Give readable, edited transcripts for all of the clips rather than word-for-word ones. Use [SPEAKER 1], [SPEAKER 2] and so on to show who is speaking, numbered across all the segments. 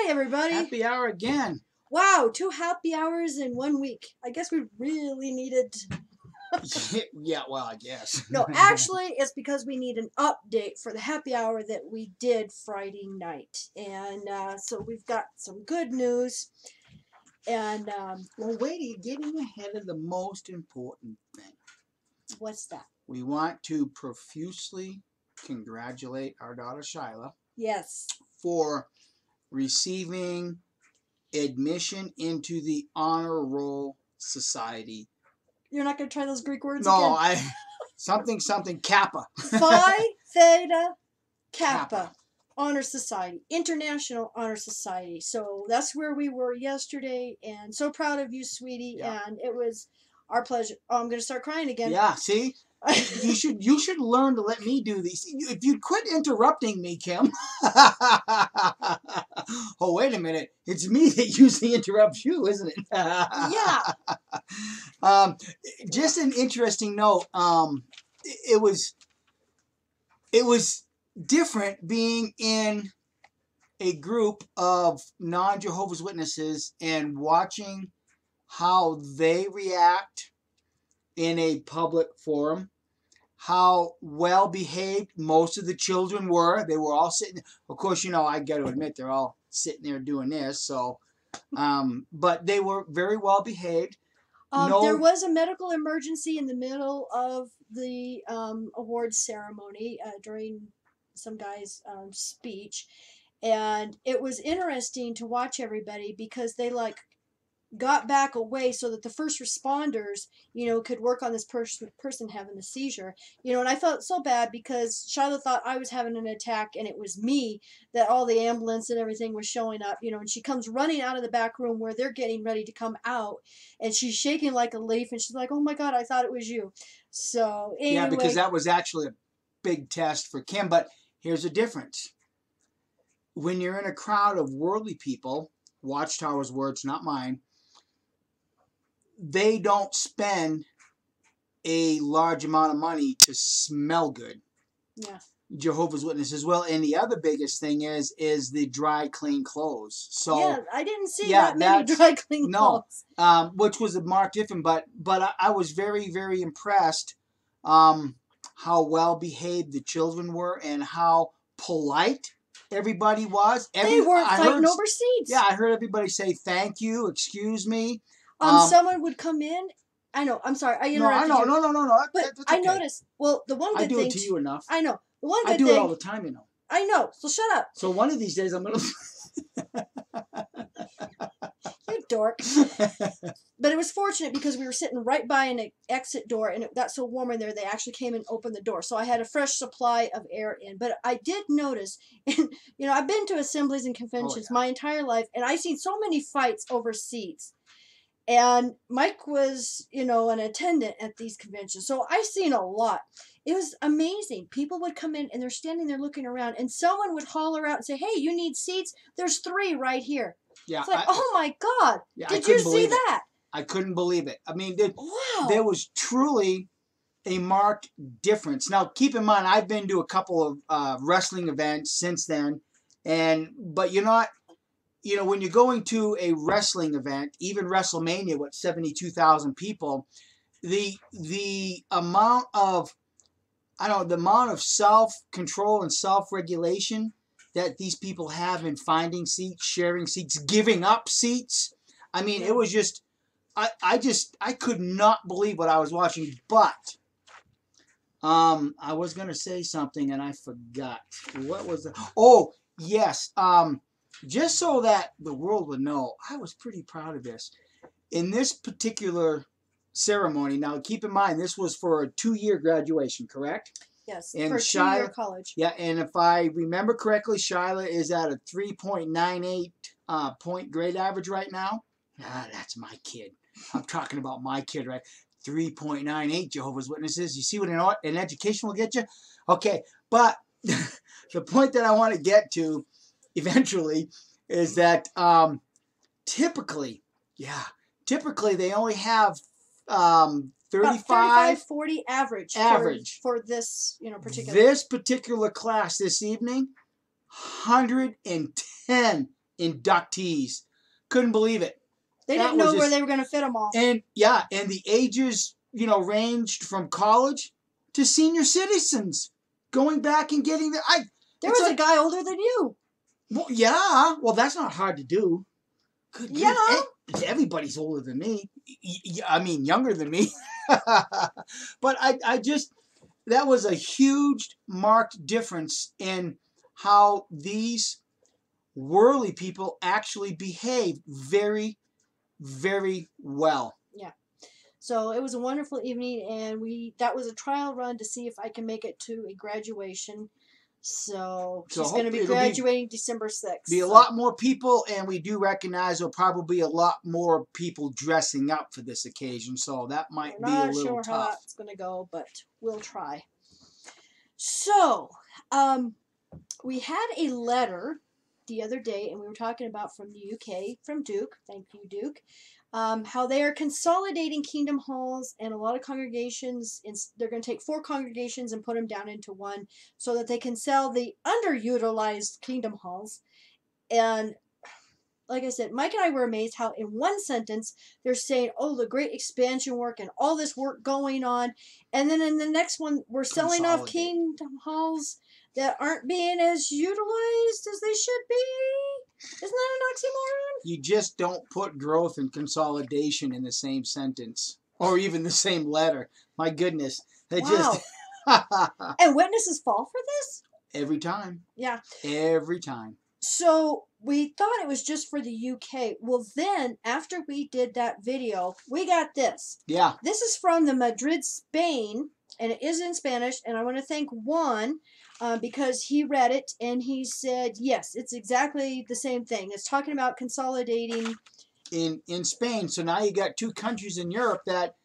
[SPEAKER 1] Hi, everybody.
[SPEAKER 2] Happy hour again.
[SPEAKER 1] Wow, 2 happy hours in 1 week. I guess we really needed.
[SPEAKER 2] Yeah, well, I guess.
[SPEAKER 1] No, actually, it's because we need an update for the happy hour that we did Friday night. And so we've got some good news. And
[SPEAKER 2] Well, wait, you're getting ahead of the most important thing.
[SPEAKER 1] what's that?
[SPEAKER 2] We want to profusely congratulate our daughter Shyla
[SPEAKER 1] Yes.
[SPEAKER 2] for receiving admission into the Honor Roll Society.
[SPEAKER 1] You're not going to try those Greek words
[SPEAKER 2] No,
[SPEAKER 1] again?
[SPEAKER 2] something Kappa.
[SPEAKER 1] Phi Theta Kappa Honor Society, International Honor Society. So that's where we were yesterday, and so proud of you, sweetie.
[SPEAKER 2] Yeah.
[SPEAKER 1] And it was our pleasure. Oh, I'm going to start crying again.
[SPEAKER 2] Yeah, see? You should learn to let me do these. If you'd quit interrupting me, Kim. Oh, wait a minute. It's me that usually interrupts you, isn't it?
[SPEAKER 1] Yeah.
[SPEAKER 2] Just an interesting note. It was different being in a group of non-Jehovah's Witnesses and watching how they react in a public forum. How well behaved most of the children were. They were all sitting. Of course, you know, I got to admit they're all sitting there doing this. So, but they were very well behaved.
[SPEAKER 1] There was a medical emergency in the middle of the awards ceremony during some guy's speech, and it was interesting to watch everybody because they got back away so that the first responders, could work on this person having the seizure. And I felt so bad because Shyla thought I was having an attack and it was me, that all the ambulance and everything was showing up, and she comes running out of the back room where they're getting ready to come out, and she's shaking like a leaf, and she's like, "Oh my God, I thought it was you." So anyway.
[SPEAKER 2] Yeah, because that was actually a big test for Kim. But here's the difference. When you're in a crowd of worldly people, Watchtower's words, not mine, they don't spend a large amount of money to smell good.
[SPEAKER 1] Yeah.
[SPEAKER 2] Jehovah's Witnesses will. And the other biggest thing is the dry, clean clothes. So
[SPEAKER 1] yeah, I didn't see that many dry, clean clothes.
[SPEAKER 2] No, which was a marked difference. But I was very, very impressed how well behaved the children were and how polite everybody was.
[SPEAKER 1] They weren't fighting over seats.
[SPEAKER 2] Yeah, I heard everybody say thank you, excuse me.
[SPEAKER 1] Someone would come in. I know. I'm sorry. I interrupted you.
[SPEAKER 2] No.
[SPEAKER 1] But
[SPEAKER 2] that's
[SPEAKER 1] I
[SPEAKER 2] okay.
[SPEAKER 1] noticed. Well, the one good thing.
[SPEAKER 2] I do it to you enough.
[SPEAKER 1] I know. The one good
[SPEAKER 2] thing. I do
[SPEAKER 1] thing,
[SPEAKER 2] it all the time, you know.
[SPEAKER 1] I know. So shut up.
[SPEAKER 2] So one of these days I'm gonna.
[SPEAKER 1] You dork. But it was fortunate because we were sitting right by an exit door, and it got so warm in there they actually came and opened the door, so I had a fresh supply of air in. But I did notice, and I've been to assemblies and conventions my entire life, and I've seen so many fights over seats. And Mike was, an attendant at these conventions, so I've seen a lot. It was amazing. People would come in, and they're standing there looking around, and someone would holler out and say, "Hey, you need seats? There's 3 right here."
[SPEAKER 2] Yeah,
[SPEAKER 1] it's like, oh my God!
[SPEAKER 2] Yeah,
[SPEAKER 1] did you see that?
[SPEAKER 2] I couldn't believe it. I mean,
[SPEAKER 1] wow.
[SPEAKER 2] There was truly a marked difference. Now, keep in mind, I've been to a couple of wrestling events since then, but you're not. When you're going to a wrestling event, even WrestleMania with 72,000 people, the amount of self-control and self-regulation that these people have in finding seats, sharing seats, giving up seats. I mean, it was just, I could not believe what I was watching. But I was going to say something and I forgot. What was it? Oh, yes. Just so that the world would know, I was pretty proud of this. In this particular ceremony, now keep in mind, this was for a 2-year graduation, correct?
[SPEAKER 1] Yes, and for a 2-year college.
[SPEAKER 2] Yeah, and if I remember correctly, Shyla is at a 3.98 point grade average right now. That's my kid. I'm talking about my kid, right? 3.98 Jehovah's Witnesses. You see what an education will get you? Okay, but the point that I want to get to eventually is that typically they only have 35,
[SPEAKER 1] 40 average for this particular.
[SPEAKER 2] This particular class this evening, 110 inductees. Couldn't believe it.
[SPEAKER 1] They
[SPEAKER 2] That
[SPEAKER 1] didn't know
[SPEAKER 2] was
[SPEAKER 1] where
[SPEAKER 2] just-
[SPEAKER 1] they were going to fit them all.
[SPEAKER 2] And yeah, and the ages, ranged from college to senior citizens, going back and getting the.
[SPEAKER 1] There
[SPEAKER 2] it's
[SPEAKER 1] was
[SPEAKER 2] like-
[SPEAKER 1] a guy older than you.
[SPEAKER 2] Well, yeah. Well, that's not hard to do. Good grief.
[SPEAKER 1] Yeah.
[SPEAKER 2] Everybody's older than me. I mean, younger than me. But I just, that was a huge marked difference in how these worldly people actually behave very, very well.
[SPEAKER 1] So it was a wonderful evening, and that was a trial run to see if I can make it to a graduation. So she's going to be
[SPEAKER 2] hopefully it'll
[SPEAKER 1] graduating December 6th.
[SPEAKER 2] Be a
[SPEAKER 1] so-
[SPEAKER 2] lot more people, and we do recognize there'll probably be a lot more people dressing up for this occasion, so that might
[SPEAKER 1] We're
[SPEAKER 2] be a
[SPEAKER 1] not
[SPEAKER 2] little
[SPEAKER 1] sure how
[SPEAKER 2] tough.
[SPEAKER 1] that's going to go, but we'll try. So, we had a letter the other day, and we were talking about from the UK, from Duke. Thank you, Duke. How they are consolidating Kingdom Halls, and a lot of congregations, they're going to take 4 congregations and put them down into one so that they can sell the underutilized Kingdom Halls. And like I said, Mike and I were amazed how in one sentence they're saying, oh, the great expansion work and all this work going on. And then in the next one, we're selling off
[SPEAKER 2] Consolidate.
[SPEAKER 1] Kingdom Halls that aren't being as utilized as they should be. Isn't that an oxymoron?
[SPEAKER 2] You just don't put growth and consolidation in the same sentence, or even the same letter. My goodness. It
[SPEAKER 1] Wow.
[SPEAKER 2] just
[SPEAKER 1] And witnesses fall for this?
[SPEAKER 2] every time.
[SPEAKER 1] Yeah.
[SPEAKER 2] Every time.
[SPEAKER 1] So we thought it was just for the UK. Well, then, after we did that video, we got this.
[SPEAKER 2] Yeah.
[SPEAKER 1] This is from the Madrid, Spain, and it is in Spanish. And I want to thank Juan because he read it and he said, yes, it's exactly the same thing. It's talking about consolidating.
[SPEAKER 2] In Spain. So now you got 2 countries in Europe that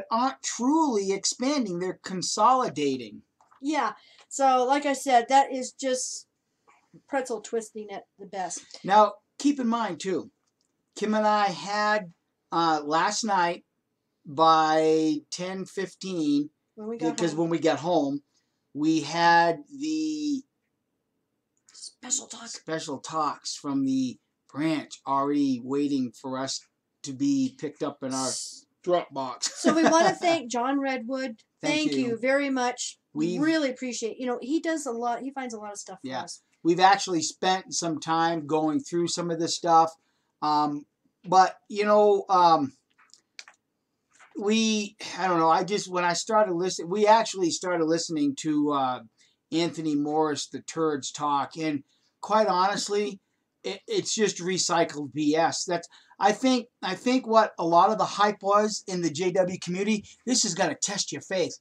[SPEAKER 2] aren't truly expanding. They're consolidating.
[SPEAKER 1] Yeah. So, like I said, that is just pretzel twisting at the best.
[SPEAKER 2] Now, keep in mind, too, Kim and I had last night by 10:15,
[SPEAKER 1] When we got
[SPEAKER 2] because
[SPEAKER 1] home.
[SPEAKER 2] when we got home, we had the
[SPEAKER 1] Special talk.
[SPEAKER 2] special talks from the branch already waiting for us to be picked up in our Dropbox.
[SPEAKER 1] So we want to thank John Redwood.
[SPEAKER 2] Thank
[SPEAKER 1] Thank you
[SPEAKER 2] you.
[SPEAKER 1] very much. We
[SPEAKER 2] We've-
[SPEAKER 1] really appreciate. He does a lot. He finds a lot of stuff for
[SPEAKER 2] Yeah.
[SPEAKER 1] us.
[SPEAKER 2] We've actually spent some time going through some of this stuff. But, I don't know, when I started listening, we actually started listening to Anthony Morris, the Turds talk, and quite honestly, it's just recycled BS. I think what a lot of the hype was in the JW community, this is going to test your faith.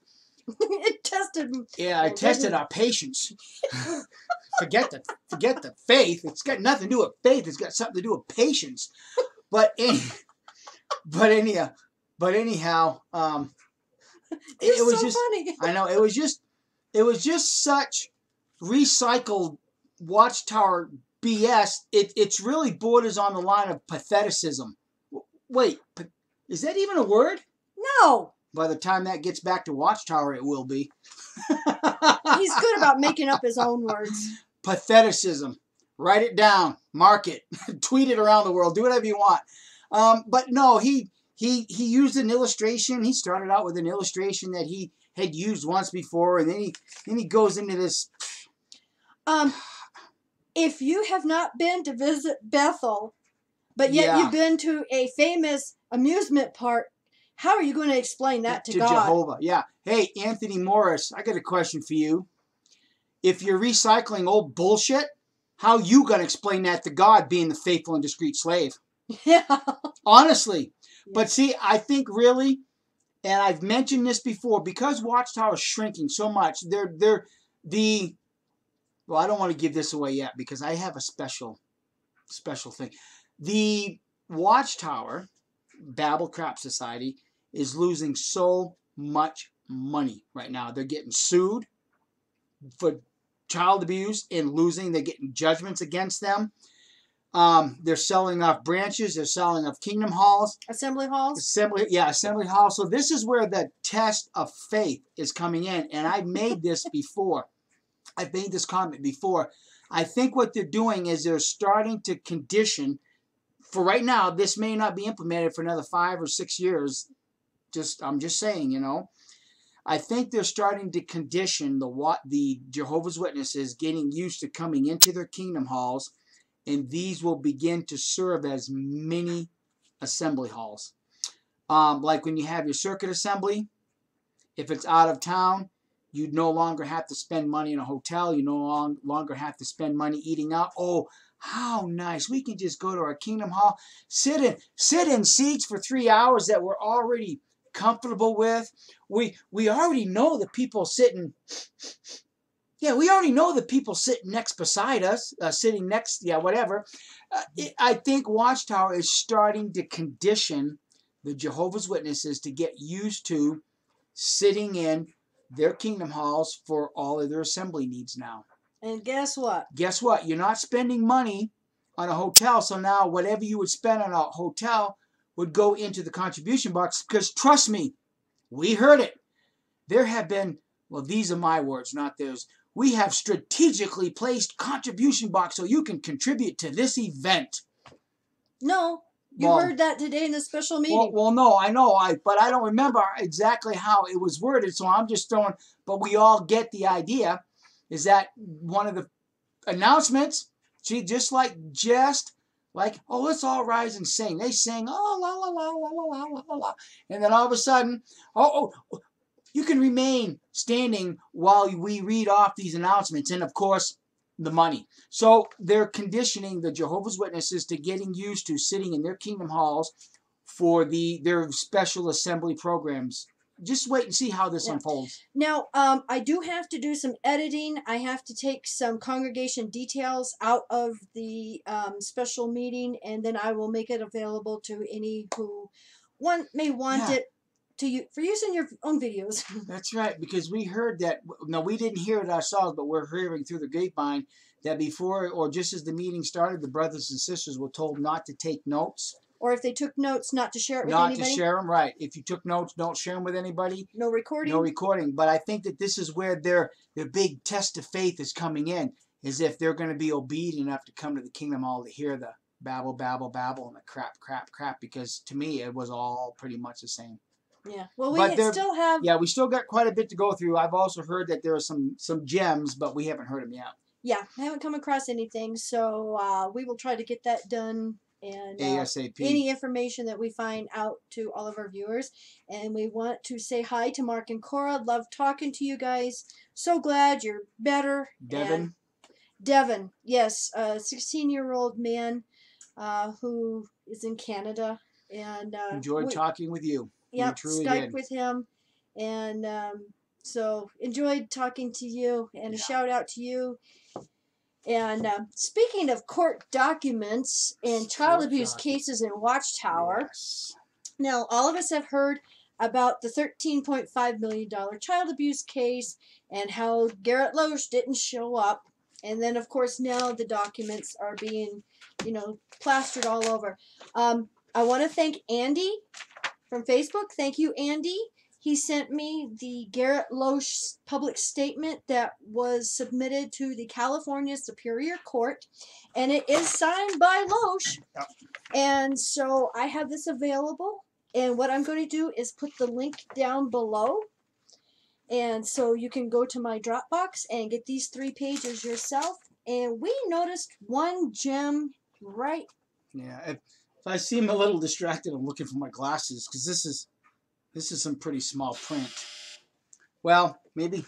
[SPEAKER 1] It tested.
[SPEAKER 2] Yeah, it
[SPEAKER 1] Well,
[SPEAKER 2] tested
[SPEAKER 1] didn't-
[SPEAKER 2] our patience. forget the faith. It's got nothing to do with faith. It's got something to do with patience. But anyhow,
[SPEAKER 1] It's
[SPEAKER 2] it was
[SPEAKER 1] so
[SPEAKER 2] just.
[SPEAKER 1] funny.
[SPEAKER 2] I know it was just such recycled Watchtower BS. It's really borders on the line of patheticism. Wait, is that even a word?
[SPEAKER 1] No,
[SPEAKER 2] By the time that gets back to Watchtower, it will be.
[SPEAKER 1] he's good about making up his own words.
[SPEAKER 2] Patheticism. Write it down. Mark it. Tweet it around the world. Do whatever you want. But no, he used an illustration. He started out with an illustration that he had used once before, and then he goes into this.
[SPEAKER 1] If you have not been to visit Bethel, but yet
[SPEAKER 2] Yeah.
[SPEAKER 1] you've been to a famous amusement park, how are you going to explain that to God?
[SPEAKER 2] Jehovah. Yeah. Hey, Anthony Morris, I got a question for you. If you're recycling old bullshit, how you gonna explain that to God, being the faithful and discreet slave?
[SPEAKER 1] Yeah.
[SPEAKER 2] Honestly.
[SPEAKER 1] Yeah.
[SPEAKER 2] But see, I think really, and I've mentioned this before, because Watchtower is shrinking so much, well, I don't want to give this away yet because I have a special thing. The Watchtower, Babel Crap Society, is losing so much money right now. They're getting sued for child abuse and losing. They're getting judgments against them. They're selling off branches. They're selling off Kingdom Halls.
[SPEAKER 1] Assembly halls?
[SPEAKER 2] Assembly Hall. So this is where the test of faith is coming in. And I've made this before. I've made this comment before. I think what they're doing is they're starting to condition. For right now, this may not be implemented for another 5 or 6 years. I'm just saying, you know. I think they're starting to condition the Jehovah's Witnesses getting used to coming into their kingdom halls, and these will begin to serve as mini assembly halls. Like when you have your circuit assembly, if it's out of town, you no longer have to spend money in a hotel. You no longer have to spend money eating out. Oh, how nice. We can just go to our kingdom hall, sit in seats for 3 hours that we're already comfortable with. We already know the people sitting. Yeah, we already know the people sitting next beside us, sitting next, whatever. I think Watchtower is starting to condition the Jehovah's Witnesses to get used to sitting in their kingdom halls for all of their assembly needs now.
[SPEAKER 1] And guess what?
[SPEAKER 2] Guess what? You're not spending money on a hotel, so now whatever you would spend on a hotel would go into the contribution box, because trust me, we heard it. There have been, well, these are my words, not theirs. We have strategically placed contribution box so you can contribute to this event.
[SPEAKER 1] No, you heard that today in the special meeting.
[SPEAKER 2] Well, no, I know, but I don't remember exactly how it was worded, so I'm just throwing, but we all get the idea, is that one of the announcements, see, just like, oh, let's all rise and sing. They sing, oh, la, la, la, la, la, la, la, la. And then all of a sudden, you can remain standing while we read off these announcements. And, of course, the money. So they're conditioning the Jehovah's Witnesses to getting used to sitting in their kingdom halls for their special assembly programs. Just wait and see how this unfolds.
[SPEAKER 1] Now, I do have to do some editing. I have to take some congregation details out of the special meeting, and then I will make it available to any who may want it for use in your own videos.
[SPEAKER 2] That's right, because we heard that. No, we didn't hear it ourselves, but we're hearing through the grapevine that before or just as the meeting started, the brothers and sisters were told not to take notes.
[SPEAKER 1] Or if they took notes, not to share it with anybody.
[SPEAKER 2] Not to share them, right. If you took notes, don't share them with anybody.
[SPEAKER 1] No recording.
[SPEAKER 2] No recording. But I think that this is where their big test of faith is coming in, is if they're going to be obedient enough to come to the kingdom hall to hear the babble, babble, babble, and the crap, crap, crap, because to me it was all pretty much the same.
[SPEAKER 1] Yeah. Well, we still have...
[SPEAKER 2] Yeah, we still got quite a bit to go through. I've also heard that there are some gems, but we haven't heard them yet.
[SPEAKER 1] Yeah, I haven't come across anything, so we will try to get that done. And
[SPEAKER 2] ASAP.
[SPEAKER 1] Any information that we find out to all of our viewers. And we want to say hi to Mark and Cora. Love talking to you guys. So glad you're better. Devin, yes, a 16-year-old man who is in Canada. And
[SPEAKER 2] enjoyed talking with you.
[SPEAKER 1] Yep, Skyped with him. And so enjoyed talking to you. And a shout out to you. And speaking of court documents and child abuse cases in Watchtower, now all of us have heard about the $13.5 million child abuse case and how Garrett Loesch didn't show up. And then, of course, now the documents are being, plastered all over. I want to thank Andy from Facebook. Thank you, Andy. He sent me the Garrett Loesch public statement that was submitted to the California Superior Court, and it is signed by Loesch. Yep. And so I have this available, and what I'm going to do is put the link down below, and so you can go to my Dropbox and get these 3 pages yourself. And we noticed one gem right.
[SPEAKER 2] Yeah, if I seem a little distracted, I'm looking for my glasses, because this is some pretty small print. Well, maybe.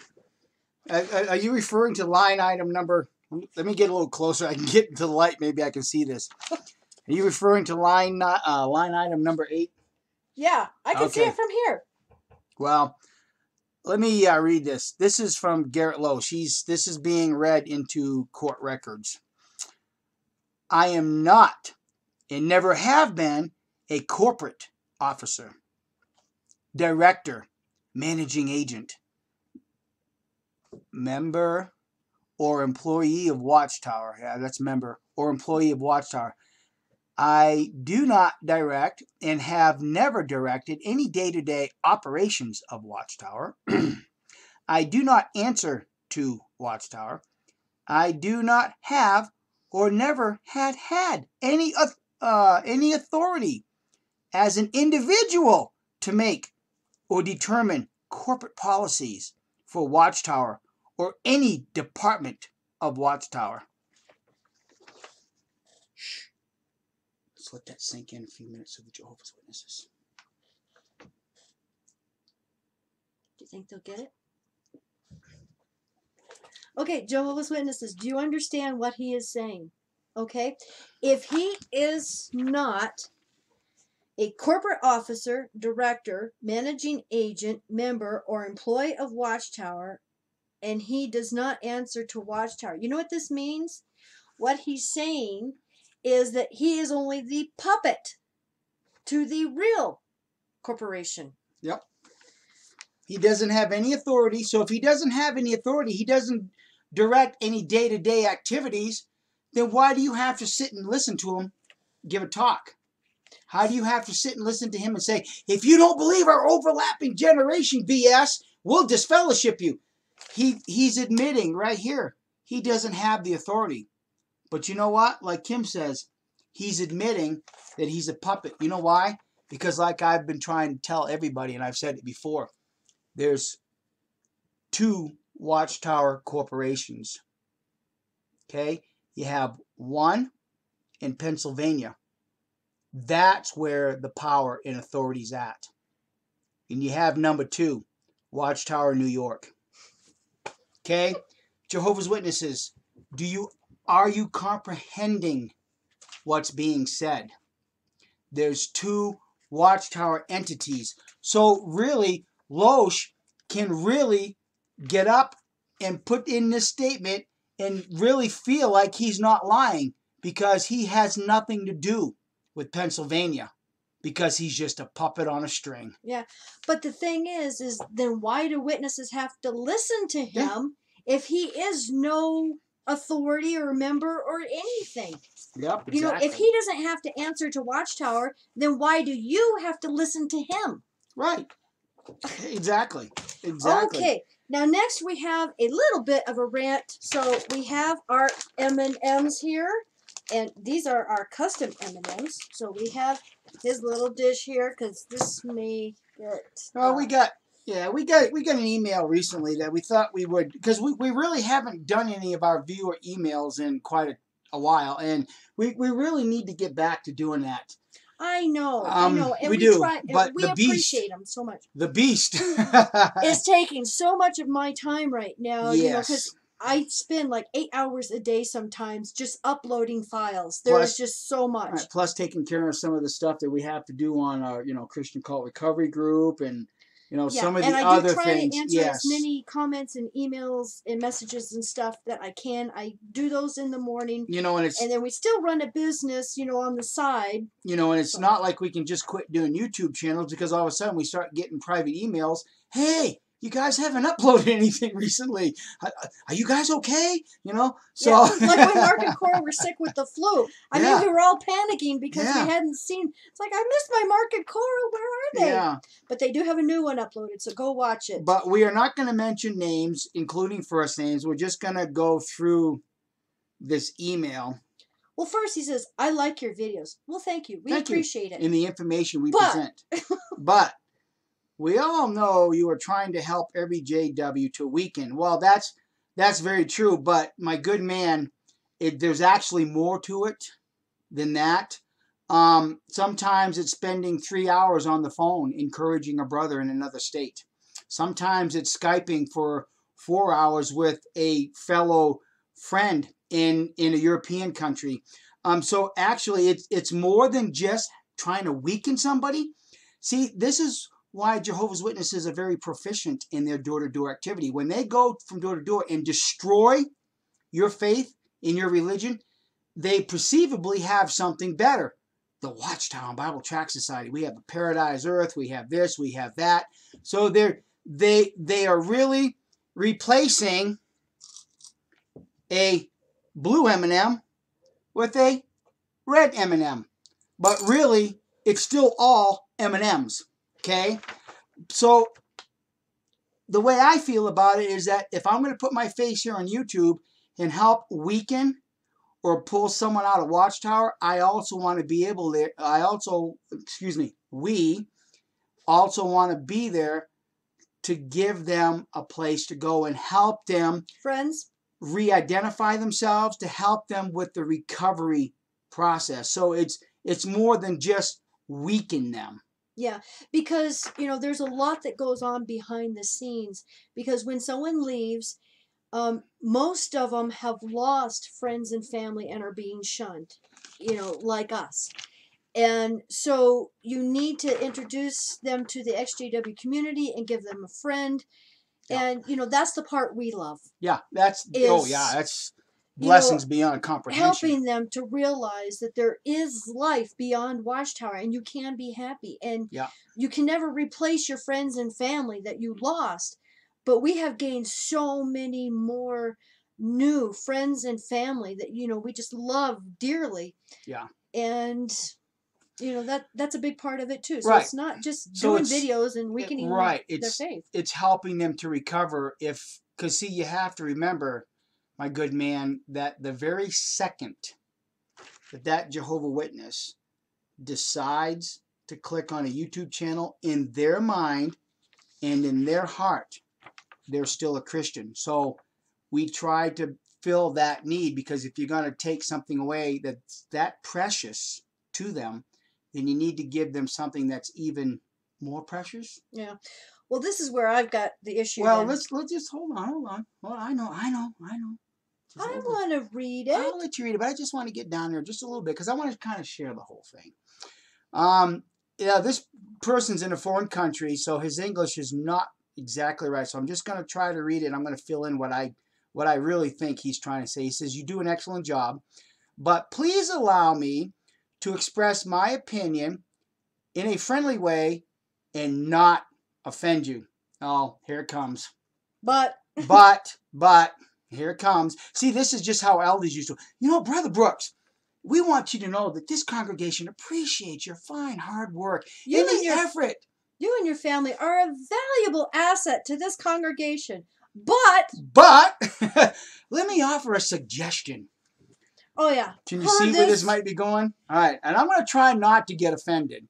[SPEAKER 2] Are you referring to line item number? Let me get a little closer. I can get to the light. Maybe I can see this. Are you referring to line item number 8?
[SPEAKER 1] Yeah, I can see it from here.
[SPEAKER 2] Well, let me read this. This is from Garrett Loesch. This is being read into court records. I am not, and never have been, a corporate officer, director, managing agent, member, or employee of Watchtower. Yeah, that's member or employee of Watchtower. I do not direct and have never directed any day-to-day operations of Watchtower. I do not answer to Watchtower. I do not have or never had any authority as an individual to make or determine corporate policies for Watchtower or any department of Watchtower. Shh. Let's let that sink in a few minutes of the Jehovah's Witnesses.
[SPEAKER 1] Do you think they'll get it? Okay, Jehovah's Witnesses, do you understand what he is saying? Okay? If he is not a corporate officer, director, managing agent, member, or employee of Watchtower, and he does not answer to Watchtower, you know what this means? What he's saying is that he is only the puppet to the real corporation.
[SPEAKER 2] Yep. He doesn't have any authority. So if he doesn't have any authority, he doesn't direct any day-to-day activities, then why do you have to sit and listen to him give a talk? How do you have to sit and listen to him and say, if you don't believe our overlapping generation BS, we'll disfellowship you? He's admitting right here, he doesn't have the authority. But you know what? Like Kim says, he's admitting that he's a puppet. You know why? Because like I've been trying to tell everybody, and I've said it before, there's 2 Watchtower corporations. Okay? You have one in Pennsylvania. That's where the power and authority's at. And you have number 2, Watchtower, New York. Okay? Jehovah's Witnesses, are you comprehending what's being said? There's 2 Watchtower entities. So really, Loesch can really get up and put in this statement and really feel like he's not lying because he has nothing to do with Pennsylvania because he's just a puppet on a string.
[SPEAKER 1] Yeah, but the thing is then why do witnesses have to listen to him if he is no authority or member or anything?
[SPEAKER 2] Yep, exactly.
[SPEAKER 1] You know, if he doesn't have to answer to Watchtower, then why do you have to listen to him?
[SPEAKER 2] Right. Exactly.
[SPEAKER 1] Okay. Now next we have a little bit of a rant. So we have our M&Ms here, and these are our custom M&Ms. So we have his little dish here because this may get.
[SPEAKER 2] Oh, we got an email recently that we thought we would, because we really haven't done any of our viewer emails in quite a while, and we really need to get back to doing that.
[SPEAKER 1] I know, and
[SPEAKER 2] we do,
[SPEAKER 1] try, and
[SPEAKER 2] but
[SPEAKER 1] we
[SPEAKER 2] the
[SPEAKER 1] appreciate him so much.
[SPEAKER 2] The beast
[SPEAKER 1] is taking so much of my time right now.
[SPEAKER 2] Yes.
[SPEAKER 1] You know, because I spend like 8 hours a day sometimes just uploading files. There's just so much.
[SPEAKER 2] Right, plus taking care of some of the stuff that we have to do on our, Christian Cult Recovery Group and, some of the other things.
[SPEAKER 1] And I do try to answer as many comments and emails and messages and stuff that I can. I do those in the morning. And then we still run a business, on the side.
[SPEAKER 2] And it's not like we can just quit doing YouTube channels because all of a sudden we start getting private emails. Hey, you guys haven't uploaded anything recently. Are you guys okay? So
[SPEAKER 1] like when Mark and Cora were sick with the flu. I mean, we were all panicking because we hadn't seen. It's like, I missed my Mark and Cora. Where are they?
[SPEAKER 2] Yeah.
[SPEAKER 1] But they do have a new one uploaded, so go watch it.
[SPEAKER 2] But we are not going to mention names, including first names. We're just going to go through this email.
[SPEAKER 1] Well, first he says, I like your videos. Well, thank you. We appreciate it.
[SPEAKER 2] In the information we present. But we all know you are trying to help every JW to weaken. Well, that's very true, but my good man, there's actually more to it than that. Sometimes it's spending 3 hours on the phone encouraging a brother in another state. Sometimes it's Skyping for 4 hours with a fellow friend in a European country. So actually, it's more than just trying to weaken somebody. See, this is why Jehovah's Witnesses are very proficient in their door-to-door activity. When they go from door to door and destroy your faith in your religion, they perceivably have something better. The Watchtower Bible Tract Society. We have a Paradise Earth. We have this. We have that. So they are really replacing a blue M&M with a red M&M. But really, it's still all M&Ms. Okay, so the way I feel about it is that if I'm going to put my face here on YouTube and help weaken or pull someone out of Watchtower, I also want to be able to, we also want to be there to give them a place to go and help them
[SPEAKER 1] Friends,
[SPEAKER 2] re-identify themselves, to help them with the recovery process. So it's more than just weaken them.
[SPEAKER 1] yeah, because there's a lot that goes on behind the scenes. Because when someone leaves, most of them have lost friends and family and are being shunned, like us. And so you need to introduce them to the XJW community and give them a friend.
[SPEAKER 2] Yeah.
[SPEAKER 1] And that's the part we love.
[SPEAKER 2] Yeah, that's
[SPEAKER 1] Is,
[SPEAKER 2] blessings beyond comprehension.
[SPEAKER 1] Helping them to realize that there is life beyond Watchtower and you can be happy. And
[SPEAKER 2] Yeah.
[SPEAKER 1] you can never replace your friends and family that you lost. But we have gained so many more new friends and family that we just love dearly.
[SPEAKER 2] Yeah.
[SPEAKER 1] And that's a big part of it too. So
[SPEAKER 2] Right.
[SPEAKER 1] it's not just
[SPEAKER 2] So
[SPEAKER 1] doing videos and weakening their faith.
[SPEAKER 2] It's helping them to recover. Because see, you have to remember, my good man, that the very second that Jehovah's Witness decides to click on a YouTube channel, in their mind and in their heart, they're still a Christian. So we try to fill that need, because if you're going to take something away that's that precious to them, then you need to give them something that's even more precious.
[SPEAKER 1] Yeah. Well, this is where I've got the issue.
[SPEAKER 2] Well, let's just hold on. Well, I know.
[SPEAKER 1] I want to read it.
[SPEAKER 2] I'll let you read it, but I just want to get down there just a little bit because I want to kind of share the whole thing. This person's in a foreign country, so his English is not exactly right. So I'm just going to try to read it. I'm going to fill in what I really think he's trying to say. He says, "You do an excellent job, but please allow me to express my opinion in a friendly way and not offend you." Oh, here it comes. But here it comes. See, this is just how elders used to. Brother Brooks, we want you to know that this congregation appreciates your fine hard work and your effort.
[SPEAKER 1] You and your family are a valuable asset to this congregation. But
[SPEAKER 2] let me offer a suggestion.
[SPEAKER 1] Oh, yeah.
[SPEAKER 2] Can you see where this might be going? All right. And I'm going to try not to get offended.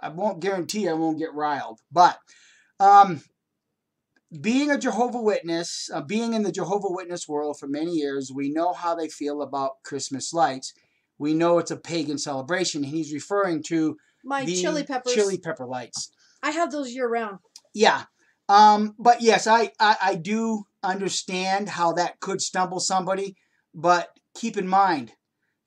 [SPEAKER 2] I won't guarantee I won't get riled. But being a Jehovah's Witness, being in the Jehovah's Witness world for many years, we know how they feel about Christmas lights. We know it's a pagan celebration. And he's referring to
[SPEAKER 1] the chili
[SPEAKER 2] pepper lights.
[SPEAKER 1] I have those year-round.
[SPEAKER 2] Yeah. But yes, I do understand how that could stumble somebody. But keep in mind,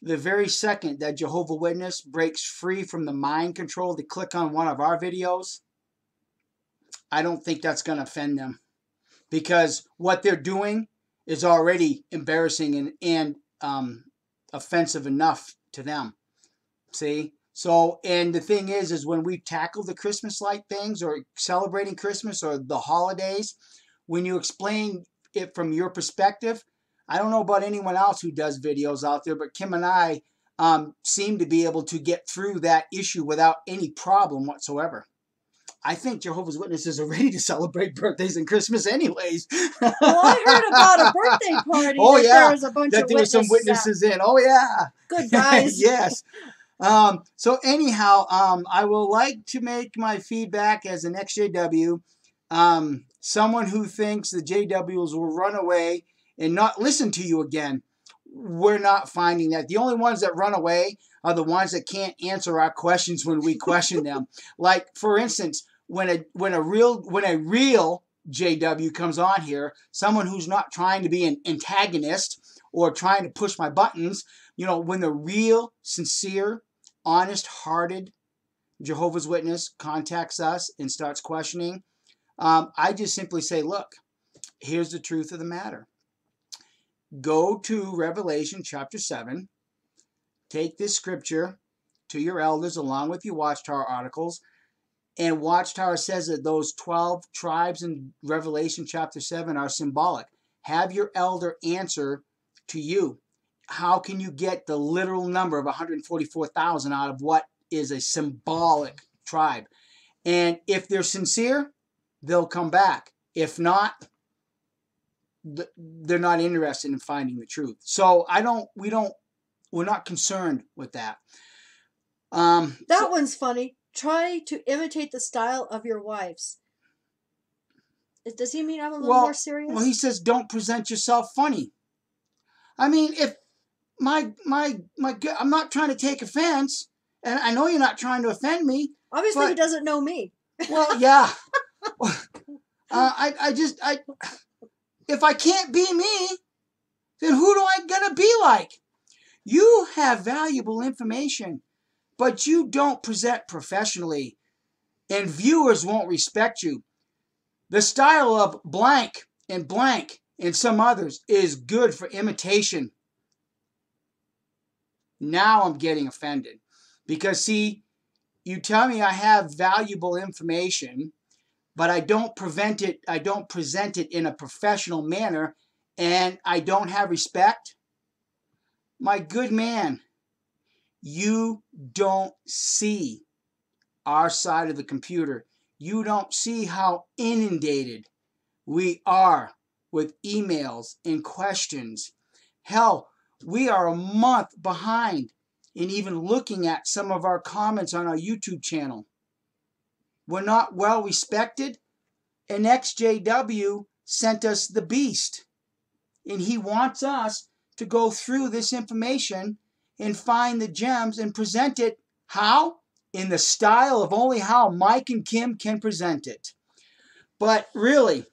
[SPEAKER 2] the very second that Jehovah's Witness breaks free from the mind control to click on one of our videos, I don't think that's going to offend them. Because what they're doing is already embarrassing and offensive enough to them. See? So, and the thing is when we tackle the Christmas light things or celebrating Christmas or the holidays, when you explain it from your perspective, I don't know about anyone else who does videos out there, but Kim and I seem to be able to get through that issue without any problem whatsoever. I think Jehovah's Witnesses are ready to celebrate birthdays and Christmas anyways.
[SPEAKER 1] Well, I heard about a birthday party.
[SPEAKER 2] Oh, yeah.
[SPEAKER 1] There was a bunch of
[SPEAKER 2] there were some witnesses in. Oh, yeah.
[SPEAKER 1] Good guys.
[SPEAKER 2] Yes. So anyhow, I will like to make my feedback as an ex-JW, someone who thinks the JWs will run away and not listen to you again. We're not finding that. The only ones that run away are the ones that can't answer our questions when we question them. Like, for instance, when a real JW comes on here, someone who's not trying to be an antagonist or trying to push my buttons, when the real, sincere, honest-hearted Jehovah's Witness contacts us and starts questioning, I just simply say, look, here's the truth of the matter. Go to Revelation chapter 7. Take this scripture to your elders along with your Watchtower articles. And Watchtower says that those 12 tribes in Revelation chapter 7 are symbolic. Have your elder answer to you. How can you get the literal number of 144,000 out of what is a symbolic tribe? And if they're sincere, they'll come back. If not, they're not interested in finding the truth. So we're not concerned with that.
[SPEAKER 1] That one's funny. Try to imitate the style of your wives. Does he mean I'm a little more serious?
[SPEAKER 2] Well, he says don't present yourself funny. I mean, if my I'm not trying to take offense, and I know you're not trying to offend me.
[SPEAKER 1] Obviously, he doesn't know me.
[SPEAKER 2] Well, yeah. If I can't be me, then who do I gotta be like? You have valuable information, but you don't present professionally, and viewers won't respect you. The style of blank and some others is good for imitation. Now I'm getting offended because, see, you tell me I have valuable information, but I don't present it in a professional manner, and I don't have respect. My good man, you don't see our side of the computer. You don't see how inundated we are with emails and questions. Hell, we are a month behind in even looking at some of our comments on our YouTube channel. We're not well respected, and XJW sent us the beast. And he wants us to go through this information and find the gems and present it. How? In the style of only how Mike and Kim can present it. But really,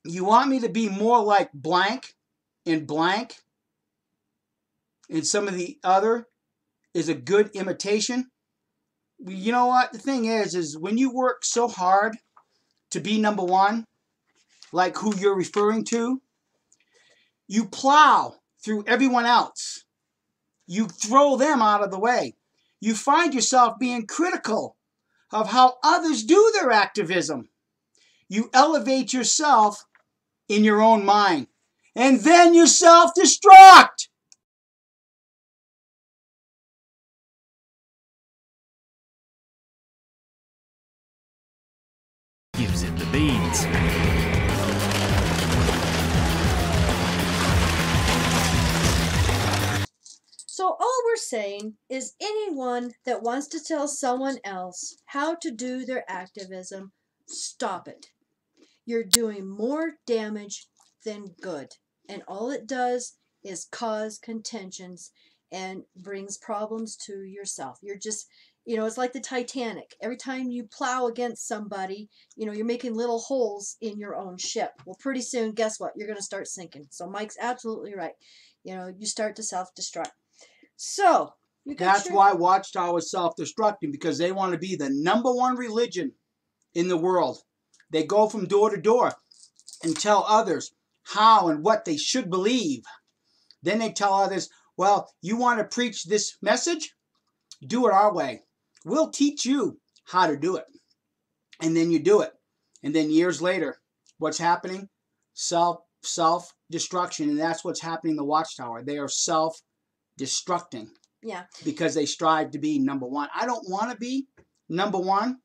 [SPEAKER 2] you want me to be more like blank, and some of the other is a good imitation? You know what? The thing is when you work so hard to be number one, like who you're referring to, you plow through everyone else. You throw them out of the way. You find yourself being critical of how others do their activism. You elevate yourself in your own mind, and then you self-destruct.
[SPEAKER 3] Gives it the beans.
[SPEAKER 1] So all we're saying is anyone that wants to tell someone else how to do their activism, stop it. You're doing more damage than good. And all it does is cause contentions and brings problems to yourself. You're just, it's like the Titanic. Every time you plow against somebody, you're making little holes in your own ship. Well, pretty soon, guess what? You're going to start sinking. So Mike's absolutely right. You start to self-destruct. So,
[SPEAKER 2] that's why Watchtower is self-destructing, because they want to be the number one religion in the world. They go from door to door and tell others how and what they should believe. Then they tell others, well, you want to preach this message? Do it our way. We'll teach you how to do it. And then you do it. And then years later, what's happening? Self-destruction. And that's what's happening in the Watchtower. They are self-destructing.
[SPEAKER 1] Yeah.
[SPEAKER 2] Because they strive to be number one. I don't want to be number one.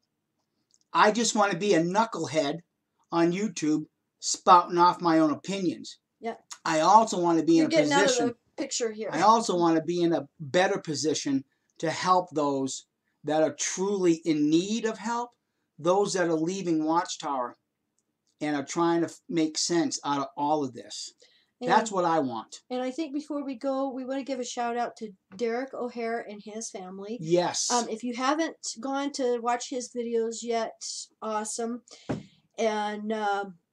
[SPEAKER 2] I just want to be a knucklehead on YouTube spouting off my own opinions.
[SPEAKER 1] Yeah.
[SPEAKER 2] I also want to be in a position.
[SPEAKER 1] You're getting out of the picture here.
[SPEAKER 2] I also want to be in a better position to help those that are truly in need of help, those that are leaving Watchtower and are trying to make sense out of all of this. That's what I want.
[SPEAKER 1] And I think before we go, we want to give a shout out to Derek O'Hare and his family.
[SPEAKER 2] Yes.
[SPEAKER 1] If you haven't gone to watch his videos yet, awesome. And,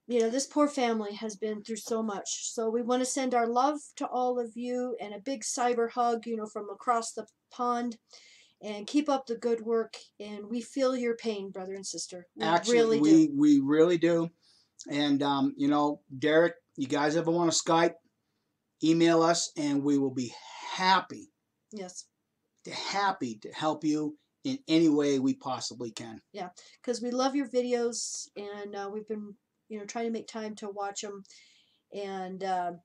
[SPEAKER 1] this poor family has been through so much. So we want to send our love to all of you and a big cyber hug, from across the pond. And keep up the good work. And we feel your pain, brother and sister.
[SPEAKER 2] Actually, we really do. And, Derek, you guys ever want to Skype, email us, and we will be happy.
[SPEAKER 1] Yes.
[SPEAKER 2] Happy to help you in any way we possibly can.
[SPEAKER 1] Yeah, because we love your videos, and we've been, trying to make time to watch them. And and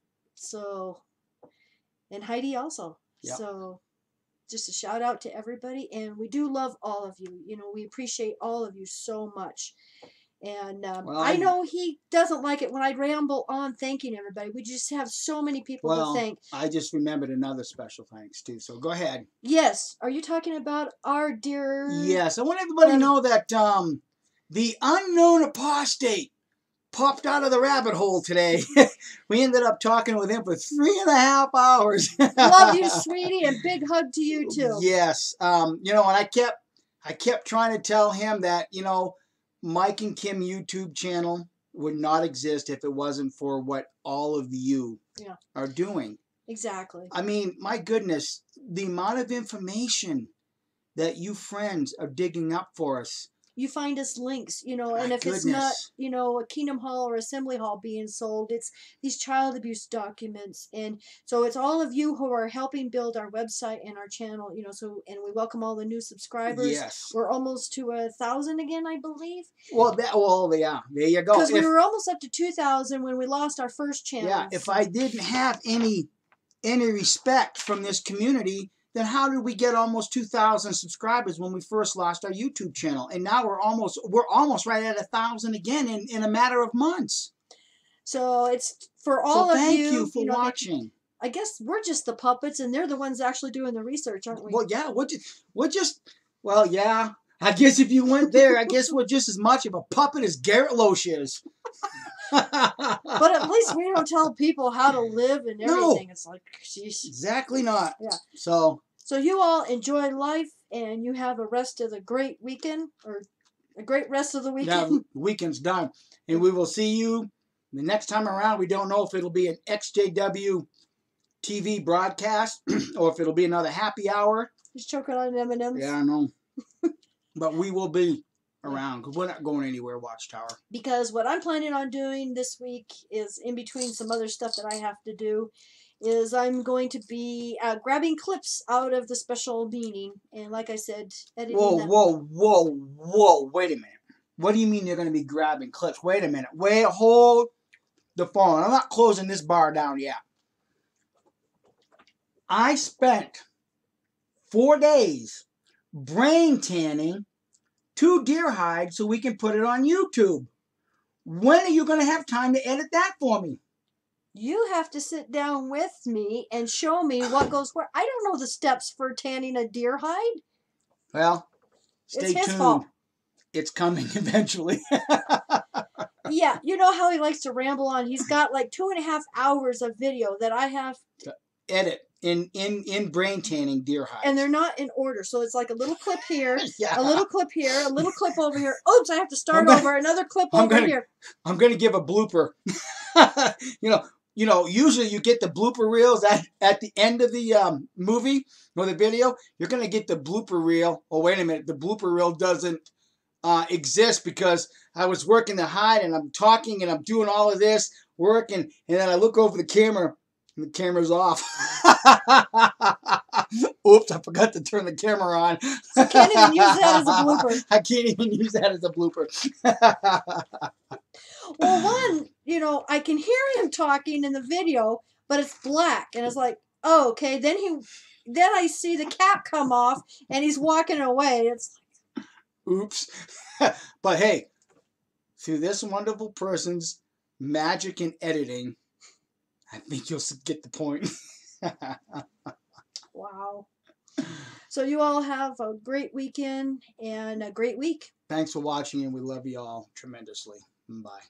[SPEAKER 1] Heidi also.
[SPEAKER 2] Yep.
[SPEAKER 1] So just a shout out to everybody. And we do love all of you. We appreciate all of you so much. And
[SPEAKER 2] Well,
[SPEAKER 1] I know he doesn't like it when I ramble on thanking everybody. We just have so many people to
[SPEAKER 2] Well,
[SPEAKER 1] thank.
[SPEAKER 2] I just remembered another special thanks too. So go ahead.
[SPEAKER 1] Yes, are you talking about our dear?
[SPEAKER 2] Yes, I want everybody to know that the unknown apostate popped out of the rabbit hole today. We ended up talking with him for 3.5 hours.
[SPEAKER 1] Love you, sweetie, and big hug to you too.
[SPEAKER 2] Yes, you know, and I kept trying to tell him that, you know, Mike and Kim YouTube channel would not exist if it wasn't for what all of you are doing.
[SPEAKER 1] Exactly.
[SPEAKER 2] I mean, my goodness, the amount of information that you friends are digging up for us.
[SPEAKER 1] You find us links, you know, and
[SPEAKER 2] My
[SPEAKER 1] if it's not,
[SPEAKER 2] goodness.
[SPEAKER 1] you know, a Kingdom Hall or Assembly Hall being sold, it's these child abuse documents. And so it's all of you who are helping build our website and our channel, you know, so, and we welcome all the new subscribers.
[SPEAKER 2] Yes.
[SPEAKER 1] We're almost to 1,000 again, I believe.
[SPEAKER 2] Well, yeah, there you go.
[SPEAKER 1] Because we were almost up to 2,000 when we lost our first channel.
[SPEAKER 2] Yeah, if I didn't have any respect from this community, then how did we get almost 2,000 subscribers when we first lost our YouTube channel? And now we're almost right at 1,000 again in a matter of months.
[SPEAKER 1] So it's for all of you.
[SPEAKER 2] Thank you for watching.
[SPEAKER 1] I guess we're just the puppets, and they're the ones actually doing the research, aren't we?
[SPEAKER 2] Well, yeah, well, yeah. I guess if you went there, I guess we're just as much of a puppet as Garrett Loesch is.
[SPEAKER 1] But at least we don't tell people how to live and everything. It's like, geez.
[SPEAKER 2] Exactly not.
[SPEAKER 1] Yeah.
[SPEAKER 2] So
[SPEAKER 1] you all enjoy life, and you have a rest of the great weekend, or a great rest of the weekend.
[SPEAKER 2] now the weekend's done, and we will see you the next time around. We don't know if it'll be an XJW TV broadcast or if it'll be another happy hour.
[SPEAKER 1] He's choking on M&M's.
[SPEAKER 2] Yeah, I know. But we will be around because we're not going anywhere, Watchtower.
[SPEAKER 1] Because what I'm planning on doing this week is, in between some other stuff that I have to do, is I'm going to be grabbing clips out of the special meeting, and like I said, editing them.
[SPEAKER 2] Whoa, wait a minute. What do you mean you're going to be grabbing clips? Wait a minute. Wait, hold the phone. I'm not closing this bar down yet. I spent 4 days brain tanning 2 deer hides so we can put it on YouTube. When are you going to have time to edit that for me?
[SPEAKER 1] You have to sit down with me and show me what goes where. I don't know the steps for tanning a deer hide.
[SPEAKER 2] Well, stay
[SPEAKER 1] It's his
[SPEAKER 2] tuned.
[SPEAKER 1] fault.
[SPEAKER 2] It's coming eventually.
[SPEAKER 1] Yeah, you know how he likes to ramble on. He's got like 2.5 hours of video that I have
[SPEAKER 2] to edit in brain tanning deer hides.
[SPEAKER 1] And they're not in order. So it's like a little clip here,
[SPEAKER 2] Yeah.
[SPEAKER 1] a little clip here, a little clip over here. Oops, I have to start over. Another clip over here.
[SPEAKER 2] I'm going to give a blooper. You know, usually you get the blooper reels at the end of the movie or the video. You're going to get the blooper reel. Oh, wait a minute. The blooper reel doesn't exist because I was working the hide and I'm talking and I'm doing all of this working. And then I look over the camera and the camera's off. Oops, I forgot to turn the camera on.
[SPEAKER 1] So I can't even use that as a blooper.
[SPEAKER 2] I can't even use that as a blooper.
[SPEAKER 1] Well, one, you know, I can hear him talking in the video, but it's black. And it's like, oh, okay. Then I see the cap come off and he's walking away. It's like,
[SPEAKER 2] oops. But hey, through this wonderful person's magic in editing, I think you'll get the point.
[SPEAKER 1] wow. So you all have a great weekend and a great week.
[SPEAKER 2] Thanks for watching, and we love you all tremendously. Bye.